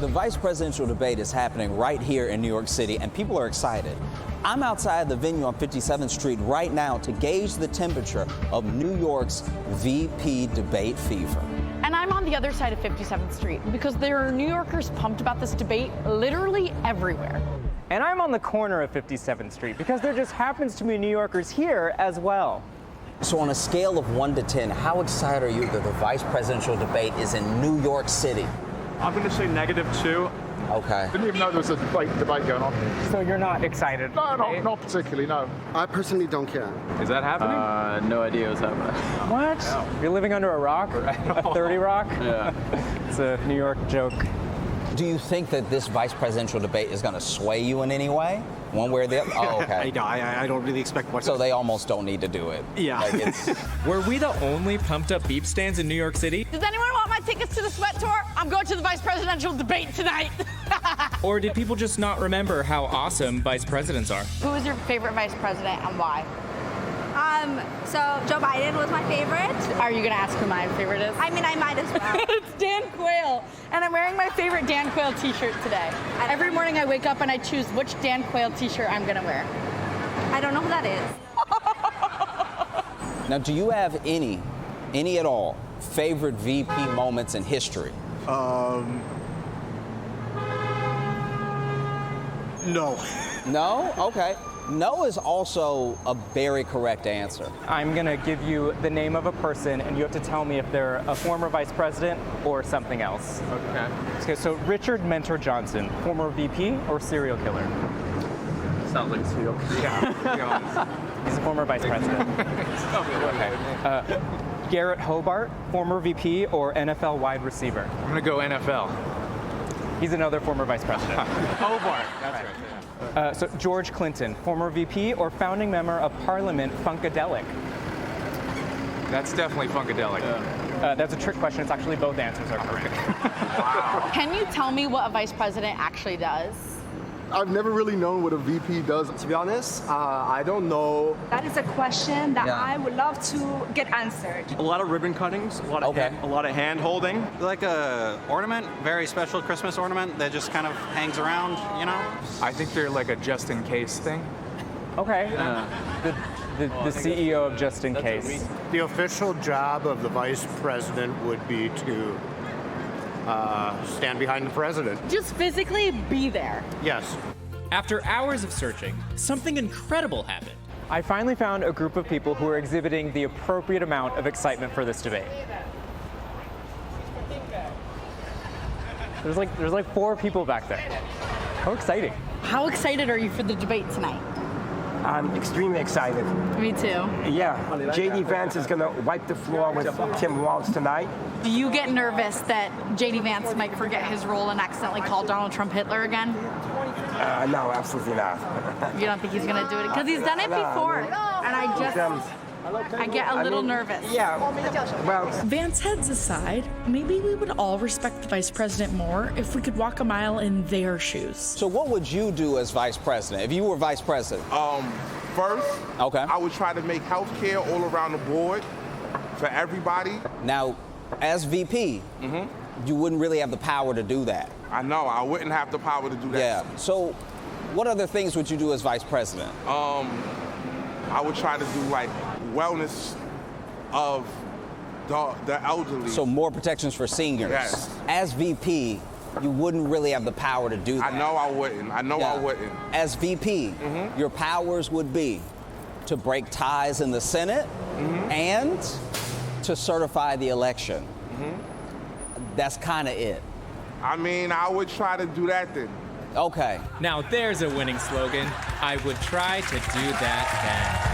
The vice presidential debate is happening right here in New York City, and people are excited. I'm outside the venue on 57th Street right now to gauge the temperature of New York's VP debate fever. And I'm on the other side of 57th Street because there are New Yorkers pumped about this debate literally everywhere. And I'm on the corner of 57th Street because there just happens to be New Yorkers here as well. So on a scale of 1 to 10, how excited are you that the vice presidential debate is in New York City? I'm going to say -2. Okay. Didn't even know there was a debate going on. So you're not excited? No, not particularly, no. I personally don't care. Is that happening? No idea what's happening. What? No. You're living under a rock? A 30 rock? Yeah. It's a New York joke. Do you think that this vice presidential debate is going to sway you in any way? One way or the other? Oh, okay. I don't really expect much. So they almost don't need to do it. Yeah. Like it's... Were we the only pumped up beep stands in New York City? Does anyone want my tickets to the sweat tour? I'm going to the vice presidential debate tonight. Or did people just not remember how awesome vice presidents are? Who is your favorite vice president and why? So Joe Biden was my favorite. Are you going to ask who my favorite is? I mean, I might as well. It's Dan Quayle, and I'm wearing my favorite Dan Quayle t-shirt today. Every morning I wake up and I choose which Dan Quayle t-shirt I'm going to wear. I don't know who that is. Now, do you have any at all, favorite VP moments in history? No. No? Okay. No is also a very correct answer. I'm going to give you the name of a person, and you have to tell me if they're a former vice president or something else. Okay. Okay, so Richard Mentor Johnson, former VP or serial killer? Sounds like a serial killer. Yeah. He's a former vice president. Okay. Garrett Hobart, former VP or NFL wide receiver? I'm going to go NFL. He's another former vice president. Hobart. That's right. So George Clinton, former VP or founding member of Parliament Funkadelic? That's definitely Funkadelic. That's a trick question. It's actually both answers are correct. Wow. Can you tell me what a vice president actually does? I've never really known what a VP does. To be honest, I don't know. That is a question that Yeah. I would love to get answered. A lot of ribbon cuttings, a lot of hand holding. Like a ornament, very special Christmas ornament that just kind of hangs around, you know? I think they're like a just-in-case thing. Okay. The CEO of Just In Case. The official job of the vice president would be to stand behind the president. Just physically be there. Yes. After hours of searching, something incredible happened. I finally found a group of people who are exhibiting the appropriate amount of excitement for this debate. There's like 4 people back there. How exciting. How excited are you for the debate tonight? I'm extremely excited. Me too. Yeah, J.D. Vance is going to wipe the floor with Tim Walz tonight. Do you get nervous that J.D. Vance might forget his role and accidentally call Donald Trump Hitler again? No, absolutely not. You don't think he's going to do it? Because he's done it before. And I get a little nervous. Yeah, well, Vance heads aside, maybe we would all respect the vice president more if we could walk a mile in their shoes. So what would you do as vice president if you were vice president? First, Okay. I would try to make health care all around the board for everybody. Now, as VP, you wouldn't really have the power to do that. I know, I wouldn't have the power to do that. Yeah. So what other things would you do as vice president? I would try to do like wellness of the elderly. So more protections for seniors. Yes. As VP, you wouldn't really have the power to do that. I know I wouldn't. I wouldn't. As VP, your powers would be to break ties in the Senate and to certify the election. That's kind of it. I mean, I would try to do that then. Okay. Now there's a winning slogan. I would try to do that then.